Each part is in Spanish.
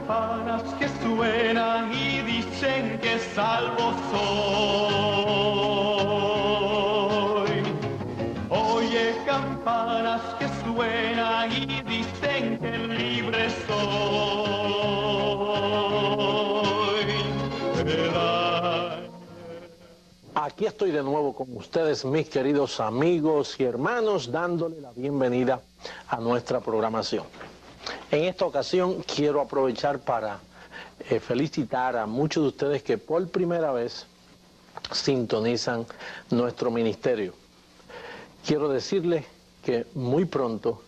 campanas que suenan y dicen que salvo soy. Oye, campanas que suenan y dicen que libre soy. Aquí estoy de nuevo con ustedes, mis queridos amigos y hermanos, dándole la bienvenida a nuestra programación. En esta ocasión quiero aprovechar para felicitar a muchos de ustedes que por primera vez sintonizan nuestro ministerio. Quiero decirles que muy pronto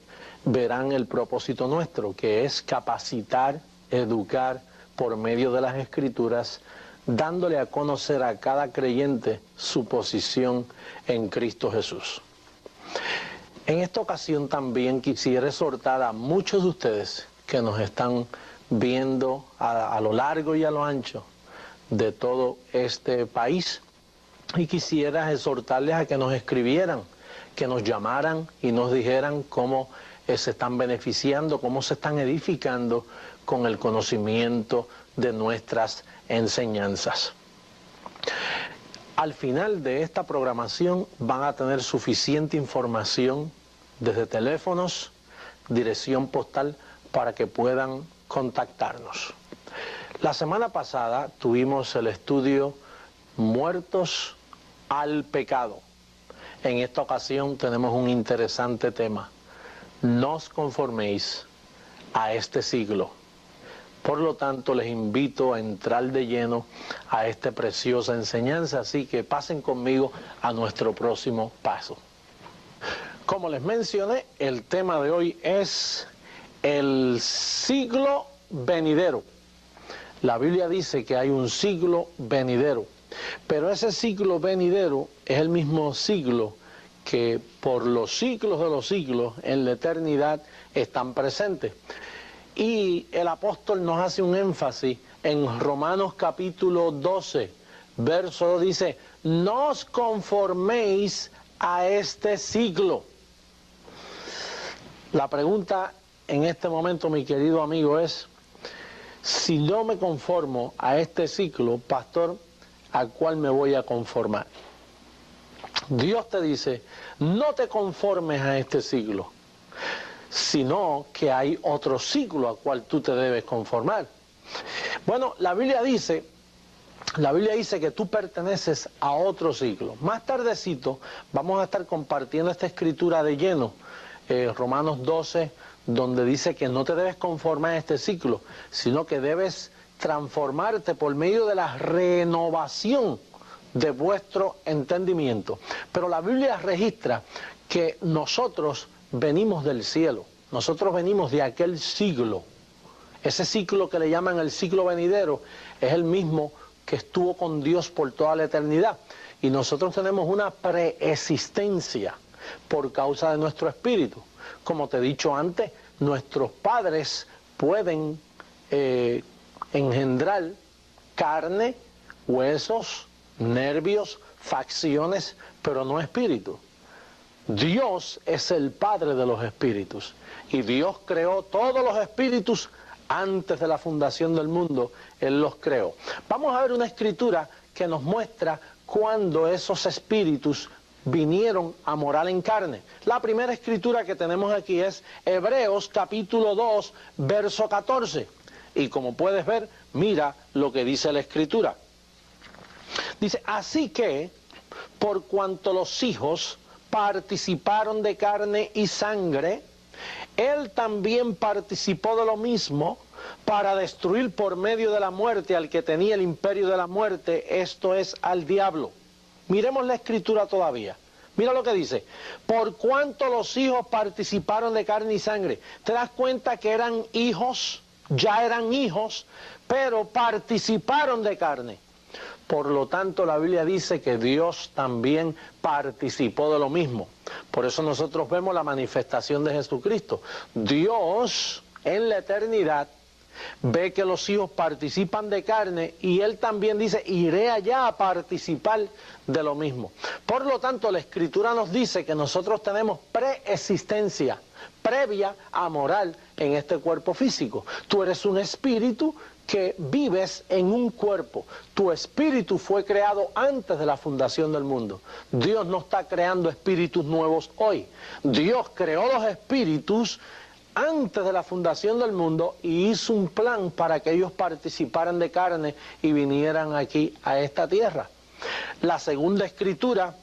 verán el propósito nuestro, que es capacitar, educar por medio de las Escrituras, dándole a conocer a cada creyente su posición en Cristo Jesús. En esta ocasión también quisiera exhortar a muchos de ustedes que nos están viendo a lo largo y a lo ancho de todo este país, y quisiera exhortarles a que nos escribieran, que nos llamaran y nos dijeran cómo se están beneficiando, cómo se están edificando con el conocimiento de nuestras enseñanzas. Al final de esta programación van a tener suficiente información desde teléfonos, dirección postal, para que puedan contactarnos. La semana pasada tuvimos el estudio Muertos al Pecado. En esta ocasión tenemos un interesante tema: no os conforméis a este siglo. Por lo tanto, les invito a entrar de lleno a esta preciosa enseñanza, así que pasen conmigo a nuestro próximo paso. Como les mencioné, el tema de hoy es el siglo venidero. La Biblia dice que hay un siglo venidero, pero ese siglo venidero es el mismo siglo que por los siglos de los siglos en la eternidad están presentes. Y el apóstol nos hace un énfasis en Romanos capítulo 12, verso 2, dice: no os conforméis a este siglo. La pregunta en este momento, mi querido amigo, es: si no me conformo a este ciclo, pastor, ¿a cuál me voy a conformar? Dios te dice: no te conformes a este siglo, sino que hay otro siglo al cual tú te debes conformar. Bueno, la Biblia dice que tú perteneces a otro siglo. Más tardecito vamos a estar compartiendo esta escritura de lleno, Romanos 12, donde dice que no te debes conformar a este siglo, sino que debes transformarte por medio de la renovación de vuestro entendimiento. Pero la Biblia registra que nosotros venimos del cielo, nosotros venimos de aquel siglo. Ese ciclo que le llaman el siglo venidero es el mismo que estuvo con Dios por toda la eternidad, y nosotros tenemos una preexistencia por causa de nuestro espíritu. Como te he dicho antes, nuestros padres pueden engendrar carne, huesos, nervios, facciones, pero no espíritu. Dios es el Padre de los espíritus, y Dios creó todos los espíritus antes de la fundación del mundo. Él los creó. Vamos a ver una escritura que nos muestra cuándo esos espíritus vinieron a morar en carne. La primera escritura que tenemos aquí es Hebreos capítulo 2, verso 14. Y como puedes ver, mira lo que dice la escritura. Dice: así que, por cuanto los hijos participaron de carne y sangre, él también participó de lo mismo, para destruir por medio de la muerte al que tenía el imperio de la muerte, esto es, al diablo. Miremos la escritura todavía. Mira lo que dice: por cuanto los hijos participaron de carne y sangre. ¿Te das cuenta que eran hijos? Ya eran hijos, pero participaron de carne. Por lo tanto, la Biblia dice que Dios también participó de lo mismo. Por eso nosotros vemos la manifestación de Jesucristo. Dios, en la eternidad, ve que los hijos participan de carne y él también dice, iré allá a participar de lo mismo. Por lo tanto, la Escritura nos dice que nosotros tenemos preexistencia previa a moral en este cuerpo físico. Tú eres un espíritu que vives en un cuerpo. Tu espíritu fue creado antes de la fundación del mundo. Dios no está creando espíritus nuevos hoy. Dios creó los espíritus antes de la fundación del mundo y hizo un plan para que ellos participaran de carne y vinieran aquí a esta tierra. La segunda escritura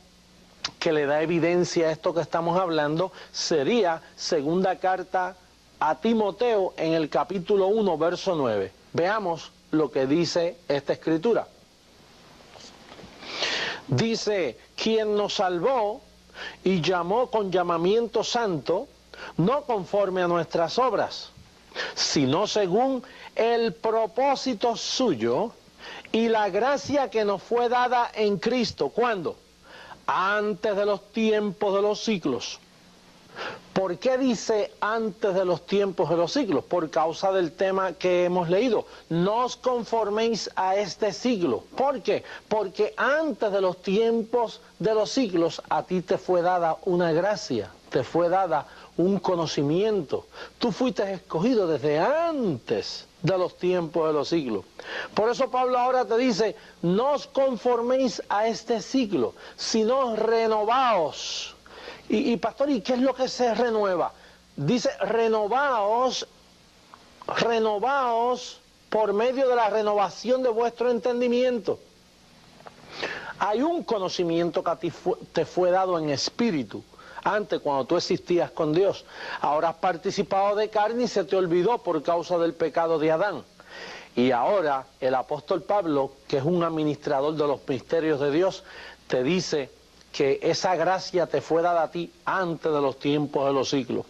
que le da evidencia a esto que estamos hablando sería segunda carta a Timoteo en el capítulo 1, verso 9. Veamos lo que dice esta escritura. Dice, quien nos salvó y llamó con llamamiento santo, no conforme a nuestras obras, sino según el propósito suyo y la gracia que nos fue dada en Cristo. ¿Cuándo? Antes de los tiempos de los siglos. ¿Por qué dice antes de los tiempos de los siglos? Por causa del tema que hemos leído. No os conforméis a este siglo. ¿Por qué? Porque antes de los tiempos de los siglos a ti te fue dada una gracia, te fue dada un conocimiento. Tú fuiste escogido desde antes de los tiempos de los siglos. Por eso Pablo ahora te dice, no os conforméis a este siglo, sino renovaos. Y pastor, ¿y qué es lo que se renueva? Dice, renovaos por medio de la renovación de vuestro entendimiento. Hay un conocimiento que a ti te fue dado en espíritu. Antes, cuando tú existías con Dios, ahora has participado de carne y se te olvidó por causa del pecado de Adán. Y ahora el apóstol Pablo, que es un administrador de los misterios de Dios, te dice que esa gracia te fue dada a ti antes de los tiempos de los siglos.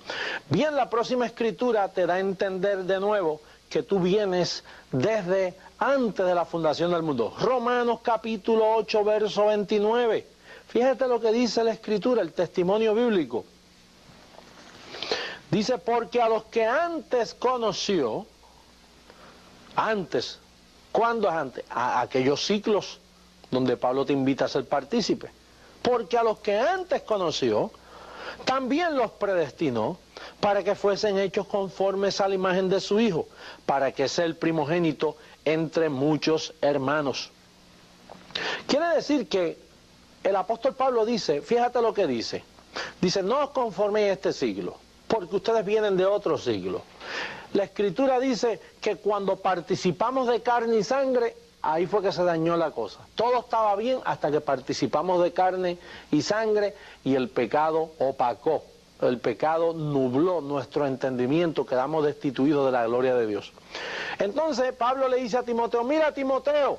Bien, la próxima escritura te da a entender de nuevo que tú vienes desde antes de la fundación del mundo. Romanos capítulo 8, verso 29. Fíjate lo que dice la escritura, el testimonio bíblico. Dice, porque a los que antes conoció, antes, ¿cuándo es antes? A aquellos ciclos donde Pablo te invita a ser partícipe. Porque a los que antes conoció, también los predestinó para que fuesen hechos conformes a la imagen de su Hijo, para que sea el primogénito entre muchos hermanos. Quiere decir que el apóstol Pablo dice, fíjate lo que dice, no os conforméis a este siglo, porque ustedes vienen de otro siglo. La Escritura dice que cuando participamos de carne y sangre, ahí fue que se dañó la cosa. Todo estaba bien hasta que participamos de carne y sangre y el pecado opacó, el pecado nubló nuestro entendimiento, quedamos destituidos de la gloria de Dios. Entonces Pablo le dice a Timoteo, mira Timoteo,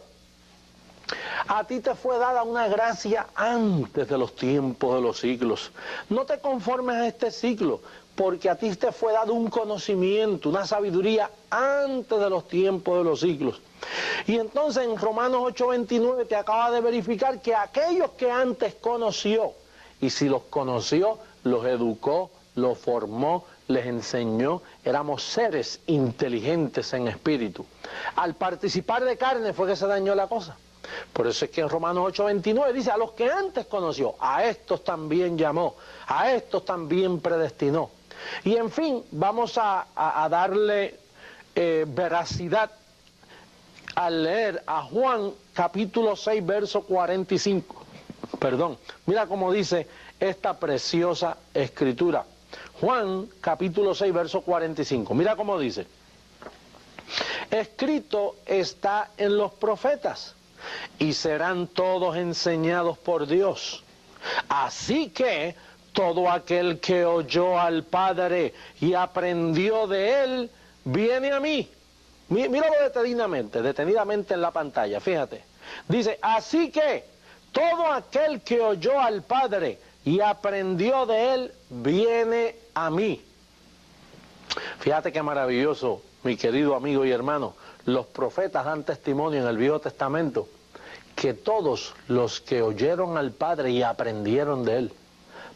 a ti te fue dada una gracia antes de los tiempos de los siglos. No te conformes a este siglo, porque a ti te fue dado un conocimiento, una sabiduría antes de los tiempos de los siglos. Y entonces en Romanos 8:29 te acaba de verificar que aquellos que antes conoció, y si los conoció, los educó, los formó, les enseñó, éramos seres inteligentes en espíritu. Al participar de carne fue que se dañó la cosa. Por eso es que en Romanos 8:29 dice, a los que antes conoció, a estos también llamó, a estos también predestinó. Y en fin, vamos a darle veracidad al leer a Juan capítulo 6, verso 45. Perdón, mira cómo dice esta preciosa escritura. Juan capítulo 6, verso 45. Mira cómo dice. Escrito está en los profetas, y serán todos enseñados por Dios. Así que todo aquel que oyó al Padre y aprendió de él, viene a mí. Míralo detenidamente en la pantalla, fíjate. Dice, así que todo aquel que oyó al Padre y aprendió de él, viene a mí. Fíjate qué maravilloso, mi querido amigo y hermano. Los profetas dan testimonio en el Viejo Testamento que todos los que oyeron al Padre y aprendieron de él.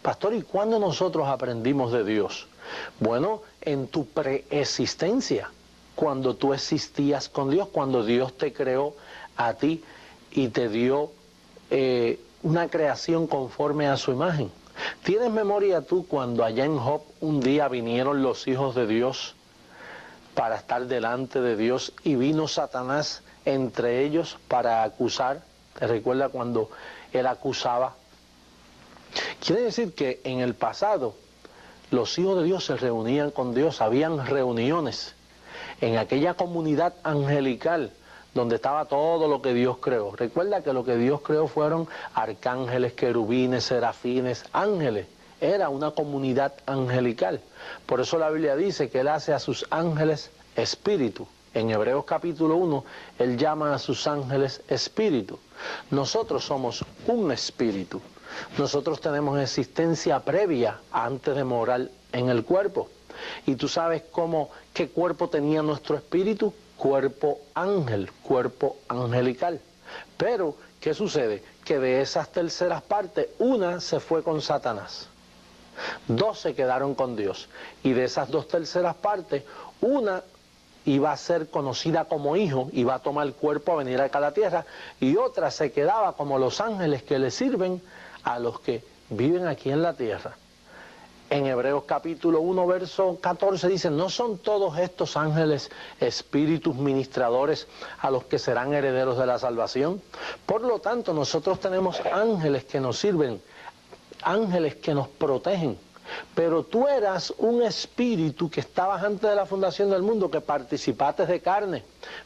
Pastor, ¿y cuándo nosotros aprendimos de Dios? Bueno, en tu preexistencia. cuando tú existías con Dios, cuando Dios te creó a ti y te dio una creación conforme a su imagen. ¿Tienes memoria tú cuando allá en Job un día vinieron los hijos de Dios para estar delante de Dios y vino Satanás entre ellos para acusar? ¿Te recuerda cuando él acusaba? Quiere decir que en el pasado los hijos de Dios se reunían con Dios, habían reuniones en aquella comunidad angelical donde estaba todo lo que Dios creó. Recuerda que lo que Dios creó fueron arcángeles, querubines, serafines, ángeles. Era una comunidad angelical. Por eso la Biblia dice que Él hace a sus ángeles espíritu. En Hebreos capítulo 1, Él llama a sus ángeles espíritu. Nosotros somos un espíritu. Nosotros tenemos existencia previa antes de morar en el cuerpo. Y tú sabes qué cuerpo tenía nuestro espíritu. Cuerpo ángel, cuerpo angelical. Pero, ¿qué sucede? Que de esas terceras partes, una se fue con Satanás. 2 se quedaron con Dios. Y de esas 2 terceras partes, una iba a ser conocida como hijo, iba a tomar el cuerpo a venir acá a la tierra, y otra se quedaba como los ángeles que le sirven a los que viven aquí en la tierra. En Hebreos capítulo 1, verso 14 dice, ¿no son todos estos ángeles espíritus ministradores a los que serán herederos de la salvación? Por lo tanto, nosotros tenemos ángeles que nos sirven, ángeles que nos protegen. Pero tú eras un espíritu que estabas antes de la fundación del mundo, que participaste de carne,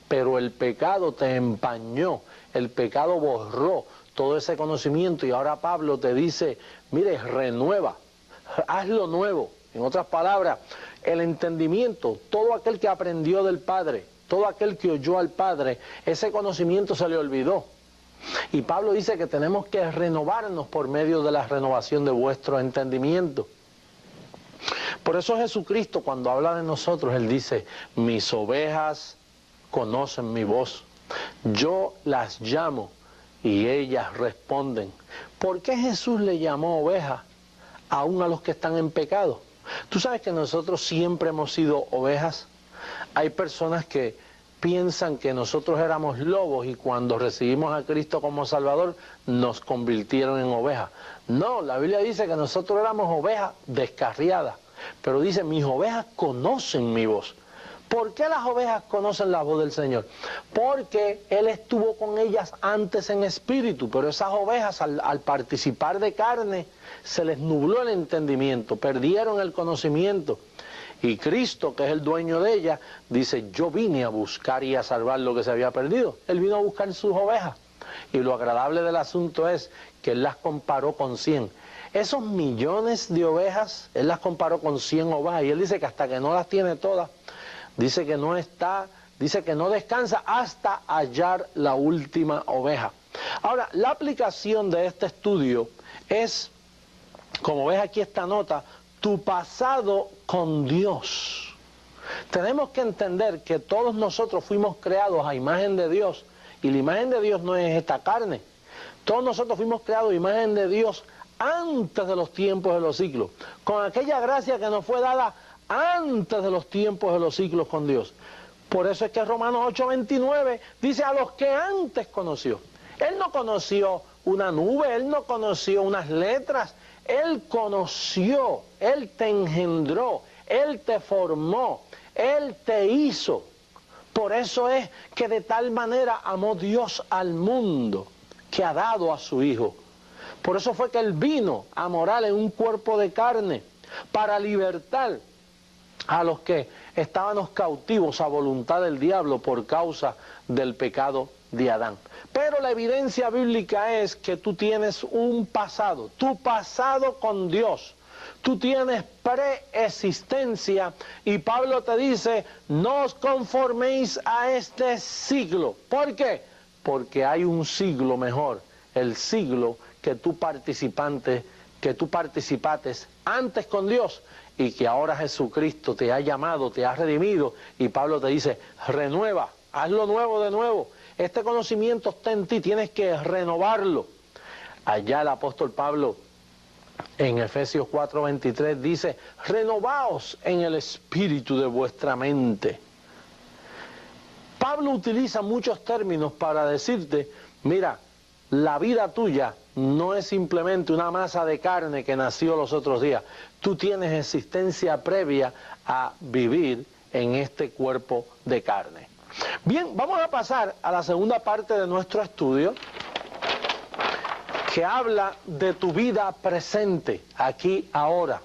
pero el pecado te empañó, el pecado borró todo ese conocimiento y ahora Pablo te dice, mire, renueva. Hazlo nuevo. En otras palabras, el entendimiento, todo aquel que aprendió del Padre, todo aquel que oyó al Padre, ese conocimiento se le olvidó. Y Pablo dice que tenemos que renovarnos por medio de la renovación de vuestro entendimiento. Por eso Jesucristo, cuando habla de nosotros, Él dice, mis ovejas conocen mi voz, yo las llamo y ellas responden. ¿Por qué Jesús le llamó ovejas aún a los que están en pecado? Tú sabes que nosotros siempre hemos sido ovejas. Hay personas que piensan que nosotros éramos lobos y cuando recibimos a Cristo como Salvador nos convirtieron en ovejas. No, la Biblia dice que nosotros éramos ovejas descarriadas, pero dice, mis ovejas conocen mi voz. ¿Por qué las ovejas conocen la voz del Señor? Porque Él estuvo con ellas antes en espíritu, pero esas ovejas al participar de carne se les nubló el entendimiento, perdieron el conocimiento. Y Cristo, que es el dueño de ellas, dice, yo vine a buscar y a salvar lo que se había perdido. Él vino a buscar sus ovejas. Y lo agradable del asunto es que Él las comparó con 100. Esos millones de ovejas, Él las comparó con 100 ovejas. Y Él dice que hasta que no las tiene todas, dice que no descansa hasta hallar la última oveja. Ahora, la aplicación de este estudio es, como ves aquí esta nota, tu pasado con Dios. Tenemos que entender que todos nosotros fuimos creados a imagen de Dios, y la imagen de Dios no es esta carne. Todos nosotros fuimos creados a imagen de Dios antes de los tiempos de los siglos, con aquella gracia que nos fue dada antes de los tiempos de los siglos con Dios. Por eso es que Romanos 8:29 dice a los que antes conoció. Él no conoció una nube, Él no conoció unas letras, Él conoció, Él te engendró, Él te formó, Él te hizo. Por eso es que de tal manera amó Dios al mundo, que ha dado a su Hijo. Por eso fue que Él vino a morar en un cuerpo de carne, para libertar a los que estábamos cautivos a voluntad del diablo por causa del pecado de Adán. Pero la evidencia bíblica es que tú tienes un pasado, tu pasado con Dios. Tú tienes preexistencia y Pablo te dice, no os conforméis a este siglo. ¿Por qué? Porque hay un siglo mejor, el siglo que tú participaste antes con Dios y que ahora Jesucristo te ha llamado, te ha redimido y Pablo te dice, renueva, hazlo nuevo de nuevo. Este conocimiento está en ti, tienes que renovarlo. Allá el apóstol Pablo en Efesios 4:23 dice, renovaos en el espíritu de vuestra mente. Pablo utiliza muchos términos para decirte, mira, la vida tuya no es simplemente una masa de carne que nació los otros días. Tú tienes existencia previa a vivir en este cuerpo de carne. Bien, vamos a pasar a la segunda parte de nuestro estudio, que habla de tu vida presente, aquí, ahora.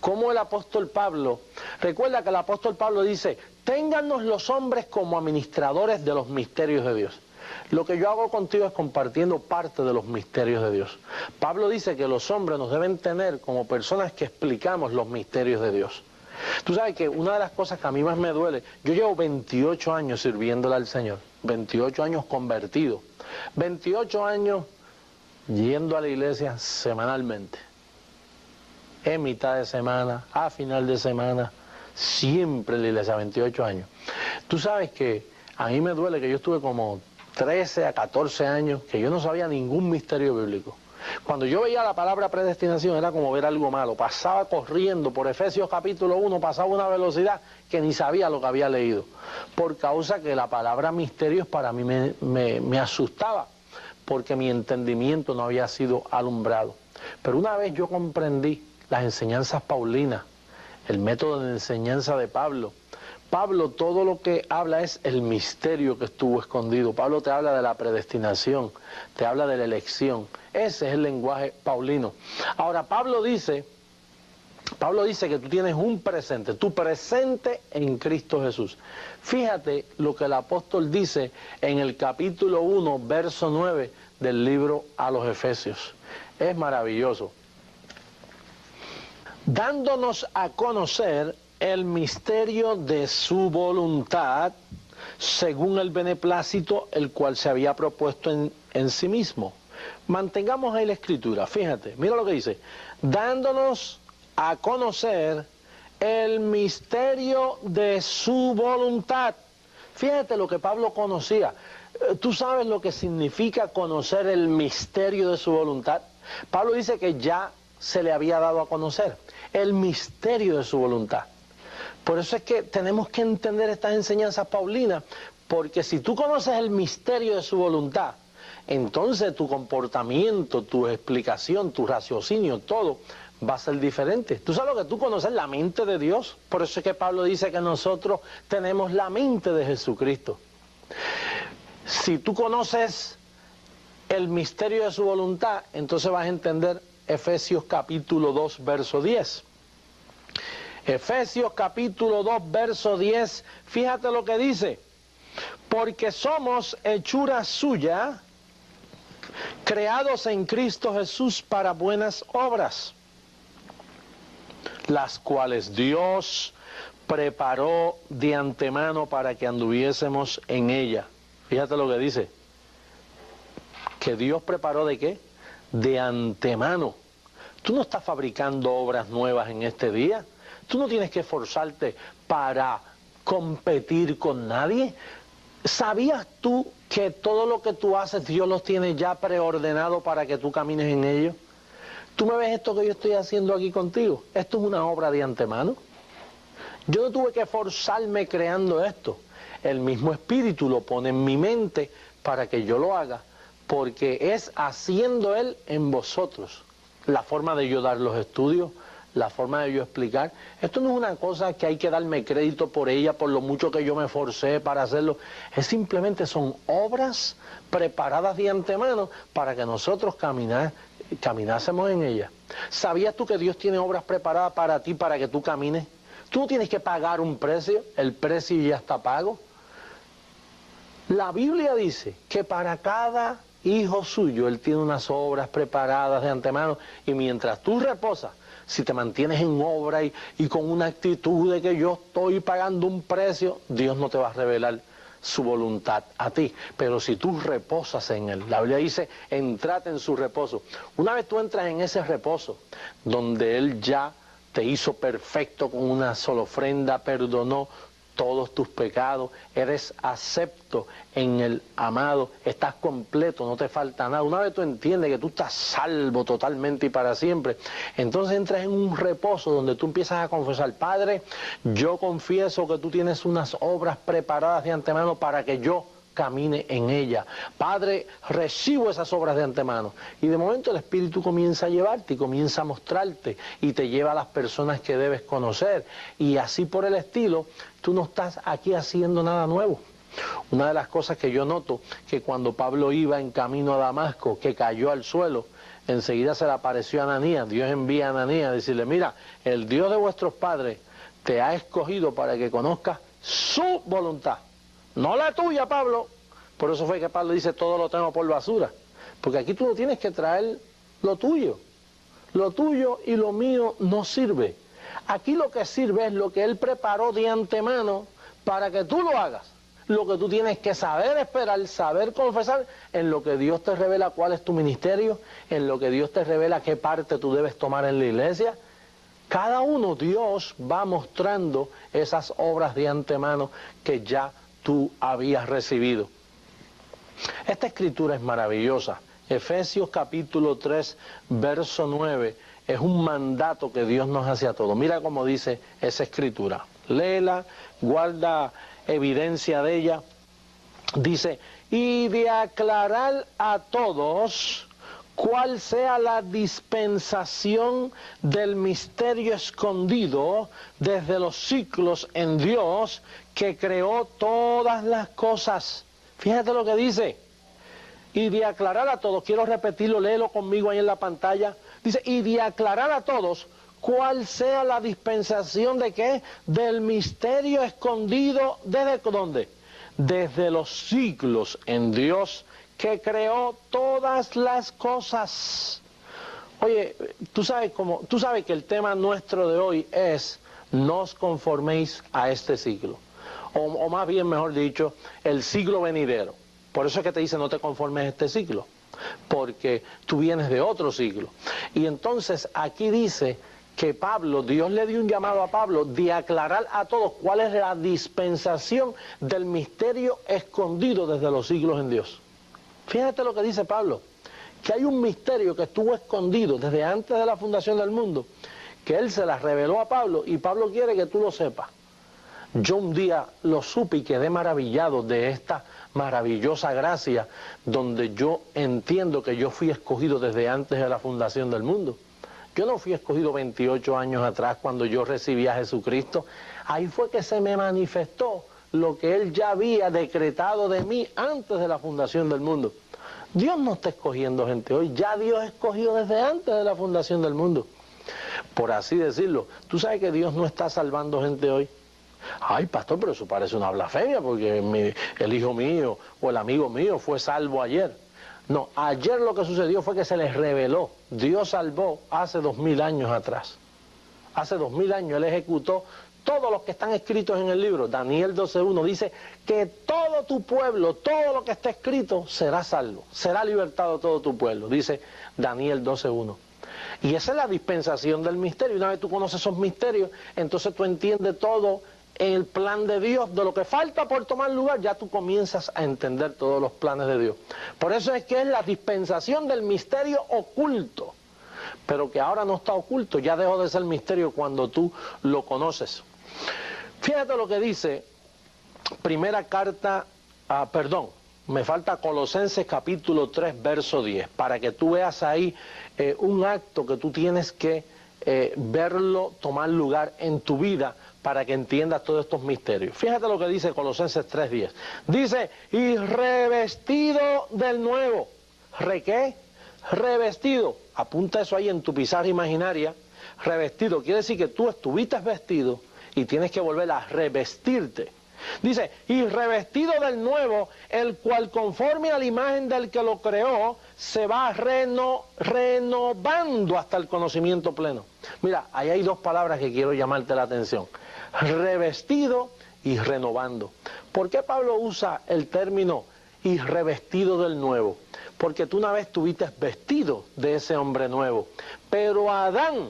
Como el apóstol Pablo, recuerda que el apóstol Pablo dice, téngannos los hombres como administradores de los misterios de Dios. Lo que yo hago contigo es compartiendo parte de los misterios de Dios. Pablo dice que los hombres nos deben tener como personas que explicamos los misterios de Dios. Tú sabes que una de las cosas que a mí más me duele, yo llevo 28 años sirviéndole al Señor, 28 años convertido, 28 años yendo a la iglesia semanalmente, en mitad de semana, a final de semana, siempre en la iglesia, 28 años. Tú sabes que a mí me duele que yo estuve como 13 a 14 años que yo no sabía ningún misterio bíblico. Cuando yo veía la palabra predestinación era como ver algo malo. Pasaba corriendo por Efesios capítulo 1, pasaba una velocidad que ni sabía lo que había leído. Por causa que la palabra misterios para mí me asustaba, porque mi entendimiento no había sido alumbrado. Pero una vez yo comprendí las enseñanzas paulinas, el método de enseñanza de Pablo. Pablo todo lo que habla es el misterio que estuvo escondido. Pablo te habla de la predestinación, te habla de la elección. Ese es el lenguaje paulino. Ahora Pablo dice que tú tienes un presente, tu presente en Cristo Jesús. Fíjate lo que el apóstol dice en el capítulo 1, verso 9 del libro a los Efesios. Es maravilloso. Dándonos a conocer el misterio de su voluntad, según el beneplácito, el cual se había propuesto en sí mismo. Mantengamos ahí la escritura, fíjate, mira lo que dice, dándonos a conocer el misterio de su voluntad. Fíjate lo que Pablo conocía. ¿Tú sabes lo que significa conocer el misterio de su voluntad? Pablo dice que ya se le había dado a conocer el misterio de su voluntad. Por eso es que tenemos que entender estas enseñanzas paulinas, porque si tú conoces el misterio de su voluntad, entonces tu comportamiento, tu explicación, tu raciocinio, todo va a ser diferente. Tú sabes lo que tú conoces, la mente de Dios. Por eso es que Pablo dice que nosotros tenemos la mente de Jesucristo. Si tú conoces el misterio de su voluntad, entonces vas a entender Efesios capítulo 2, verso 10. Efesios capítulo 2, verso 10, fíjate lo que dice. Porque somos hechura suya, creados en Cristo Jesús para buenas obras, las cuales Dios preparó de antemano para que anduviésemos en ella. Fíjate lo que dice. ¿Que Dios preparó de qué? De antemano. Tú no estás fabricando obras nuevas en este día. Tú no tienes que esforzarte para competir con nadie. ¿Sabías tú que todo lo que tú haces Dios los tiene ya preordenado para que tú camines en ello? ¿Tú me ves esto que yo estoy haciendo aquí contigo? Esto es una obra de antemano. Yo no tuve que esforzarme creando esto. El mismo Espíritu lo pone en mi mente para que yo lo haga, porque es haciendo Él en vosotros. La forma de yo dar los estudios, la forma de yo explicar. Esto no es una cosa que hay que darme crédito por ella, por lo mucho que yo me esforcé para hacerlo. Es simplemente son obras preparadas de antemano para que nosotros caminásemos en ellas. ¿Sabías tú que Dios tiene obras preparadas para ti, para que tú camines? Tú no tienes que pagar un precio, el precio ya está pago. La Biblia dice que para cada hijo suyo Él tiene unas obras preparadas de antemano, y mientras tú reposas, si te mantienes en obra y con una actitud de que yo estoy pagando un precio, Dios no te va a revelar su voluntad a ti. Pero si tú reposas en Él, la Biblia dice, entrad en su reposo. Una vez tú entras en ese reposo, donde Él ya te hizo perfecto con una sola ofrenda, perdonó todos tus pecados, eres acepto en el amado, estás completo, no te falta nada. Una vez tú entiendes que tú estás salvo totalmente y para siempre, entonces entras en un reposo donde tú empiezas a confesar: Padre, yo confieso que tú tienes unas obras preparadas de antemano para que yo camine en ella. Padre, recibo esas obras de antemano. Y de momento el Espíritu comienza a llevarte y comienza a mostrarte y te lleva a las personas que debes conocer. Y así por el estilo, tú no estás aquí haciendo nada nuevo. Una de las cosas que yo noto, que cuando Pablo iba en camino a Damasco, que cayó al suelo, enseguida se le apareció a Ananías. Dios envía a Ananías a decirle: mira, el Dios de vuestros padres te ha escogido para que conozcas su voluntad. No la tuya, Pablo. Por eso fue que Pablo dice: todo lo tengo por basura. Porque aquí tú no tienes que traer lo tuyo. Lo tuyo y lo mío no sirve. Aquí lo que sirve es lo que Él preparó de antemano para que tú lo hagas. Lo que tú tienes que saber esperar, saber confesar, en lo que Dios te revela cuál es tu ministerio, en lo que Dios te revela qué parte tú debes tomar en la iglesia. Cada uno, Dios va mostrando esas obras de antemano que ya tú habías recibido. Esta escritura es maravillosa. Efesios capítulo 3, verso 9, es un mandato que Dios nos hace a todos. Mira cómo dice esa escritura. Léela, guarda evidencia de ella. Dice: y de aclarar a todos cuál sea la dispensación del misterio escondido desde los siglos en Dios, que creó todas las cosas. Fíjate lo que dice. Y de aclarar a todos, quiero repetirlo, léelo conmigo ahí en la pantalla. Dice: y de aclarar a todos cuál sea la dispensación de qué, del misterio escondido, ¿desde dónde? Desde los siglos en Dios, que creó todas las cosas. Oye, tú sabes que el tema nuestro de hoy es: no os conforméis a este siglo, o más bien, mejor dicho, el siglo venidero. Por eso es que te dice: no te conformes a este siglo, porque tú vienes de otro siglo. Y entonces aquí dice que Dios le dio un llamado a Pablo de aclarar a todos cuál es la dispensación del misterio escondido desde los siglos en Dios. Fíjate lo que dice Pablo, que hay un misterio que estuvo escondido desde antes de la fundación del mundo, que Él se la reveló a Pablo, y Pablo quiere que tú lo sepas. Yo un día lo supe y quedé maravillado de esta maravillosa gracia, donde yo entiendo que yo fui escogido desde antes de la fundación del mundo. Yo no fui escogido 28 años atrás cuando yo recibí a Jesucristo. Ahí fue que se me manifestó lo que Él ya había decretado de mí antes de la fundación del mundo. Dios no está escogiendo gente hoy, ya Dios escogió desde antes de la fundación del mundo. Por así decirlo, tú sabes que Dios no está salvando gente hoy. Ay, pastor, pero eso parece una blasfemia, porque el hijo mío o el amigo mío fue salvo ayer. No, ayer lo que sucedió fue que se les reveló. Dios salvó hace 2000 años atrás. Hace 2000 años Él ejecutó todos los que están escritos en el libro. Daniel 12:1 dice que todo tu pueblo, todo lo que está escrito será salvo, será libertado todo tu pueblo, dice Daniel 12:1. Y esa es la dispensación del misterio. Una vez tú conoces esos misterios, entonces tú entiendes todo el plan de Dios. De lo que falta por tomar lugar, ya tú comienzas a entender todos los planes de Dios. Por eso es que es la dispensación del misterio oculto, pero que ahora no está oculto, ya dejó de ser misterio cuando tú lo conoces. Fíjate lo que dice primera carta, me falta Colosenses capítulo 3, verso 10, para que tú veas ahí un acto que tú tienes que verlo tomar lugar en tu vida, para que entiendas todos estos misterios. Fíjate lo que dice Colosenses 3:10. Dice: y revestido del nuevo. ¿Qué? Revestido. Apunta eso ahí en tu pizarra imaginaria. Revestido quiere decir que tú estuviste vestido y tienes que volver a revestirte. Dice: y revestido del nuevo, el cual conforme a la imagen del que lo creó, se va renovando hasta el conocimiento pleno. Mira, ahí hay dos palabras que quiero llamarte la atención: revestido y renovando. ¿Por qué Pablo usa el término y revestido del nuevo? Porque tú una vez estuviste vestido de ese hombre nuevo, pero Adán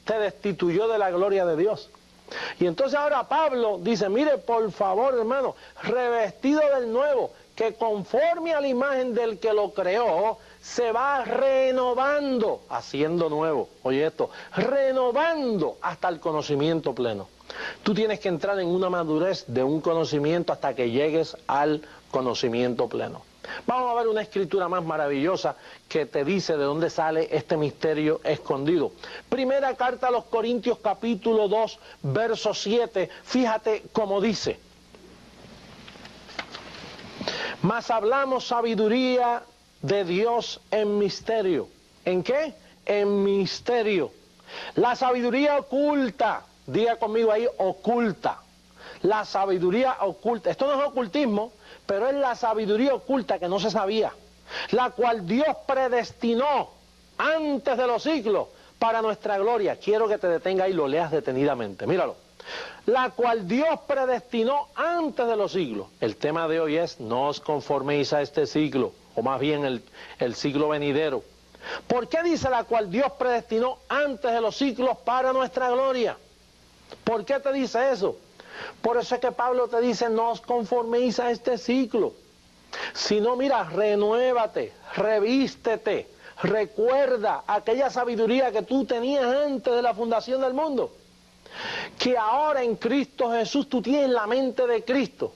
te destituyó de la gloria de Dios. Y entonces ahora Pablo dice, mire, por favor, hermano, revestido del nuevo, que conforme a la imagen del que lo creó, se va renovando, haciendo nuevo. Oye esto, renovando hasta el conocimiento pleno. Tú tienes que entrar en una madurez de un conocimiento hasta que llegues al conocimiento pleno. Vamos a ver una escritura más maravillosa que te dice de dónde sale este misterio escondido. Primera carta a los Corintios, capítulo 2, verso 7. Fíjate cómo dice. Mas hablamos sabiduría de Dios en misterio. ¿En qué? En misterio. La sabiduría oculta. Diga conmigo ahí, oculta. La sabiduría oculta. Esto no es ocultismo, pero es la sabiduría oculta que no se sabía, la cual Dios predestinó antes de los siglos para nuestra gloria. Quiero que te detenga y lo leas detenidamente, míralo. La cual Dios predestinó antes de los siglos. El tema de hoy es, no os conforméis a este siglo, o más bien el siglo venidero. ¿Por qué dice la cual Dios predestinó antes de los siglos para nuestra gloria? ¿Por qué te dice eso? Por eso es que Pablo te dice, no os conforméis a este ciclo. Sino, mira, renuévate, revístete, recuerda aquella sabiduría que tú tenías antes de la fundación del mundo. Que ahora en Cristo Jesús tú tienes la mente de Cristo.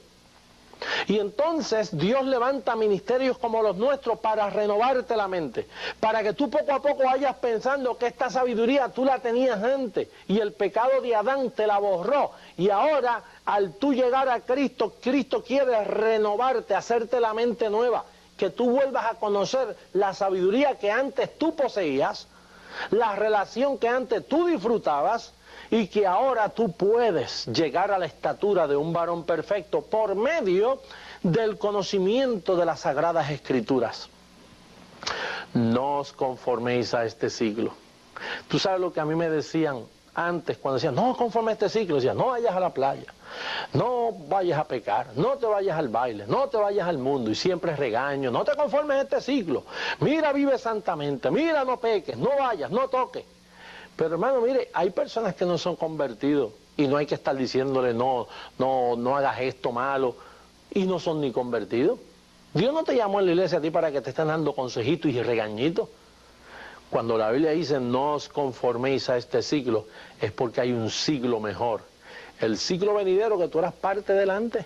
Y entonces Dios levanta ministerios como los nuestros para renovarte la mente, para que tú poco a poco vayas pensando que esta sabiduría tú la tenías antes y el pecado de Adán te la borró, y ahora al tú llegar a Cristo, Cristo quiere renovarte, hacerte la mente nueva, que tú vuelvas a conocer la sabiduría que antes tú poseías, la relación que antes tú disfrutabas, y que ahora tú puedes llegar a la estatura de un varón perfecto por medio del conocimiento de las Sagradas Escrituras. No os conforméis a este siglo. Tú sabes lo que a mí me decían antes cuando decían, no conforme a este siglo, decían, no vayas a la playa, no vayas a pecar, no te vayas al baile, no te vayas al mundo, y siempre regaño, no te conformes a este siglo, mira, vive santamente, mira, no peques, no vayas, no toques. Pero hermano, mire, hay personas que no son convertidos y no hay que estar diciéndole no hagas esto malo, y no son ni convertidos. Dios no te llamó en la iglesia a ti para que te estén dando consejitos y regañitos. Cuando la Biblia dice no os conforméis a este siglo, es porque hay un siglo mejor. El siglo venidero que tú eras parte delante,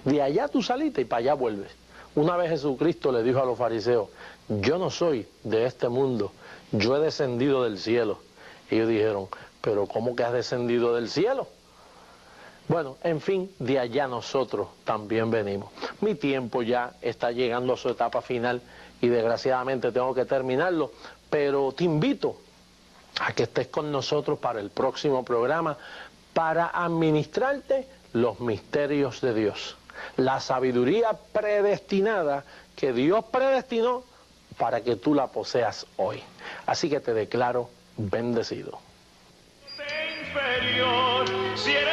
de allá tú saliste y para allá vuelves. Una vez Jesucristo le dijo a los fariseos, yo no soy de este mundo, yo he descendido del cielo. Ellos dijeron, pero ¿cómo que has descendido del cielo? Bueno, en fin, de allá nosotros también venimos. Mi tiempo ya está llegando a su etapa final y desgraciadamente tengo que terminarlo, pero te invito a que estés con nosotros para el próximo programa para administrarte los misterios de Dios. La sabiduría predestinada que Dios predestinó para que tú la poseas hoy. Así que te declaro bendecido. Inferior, si eres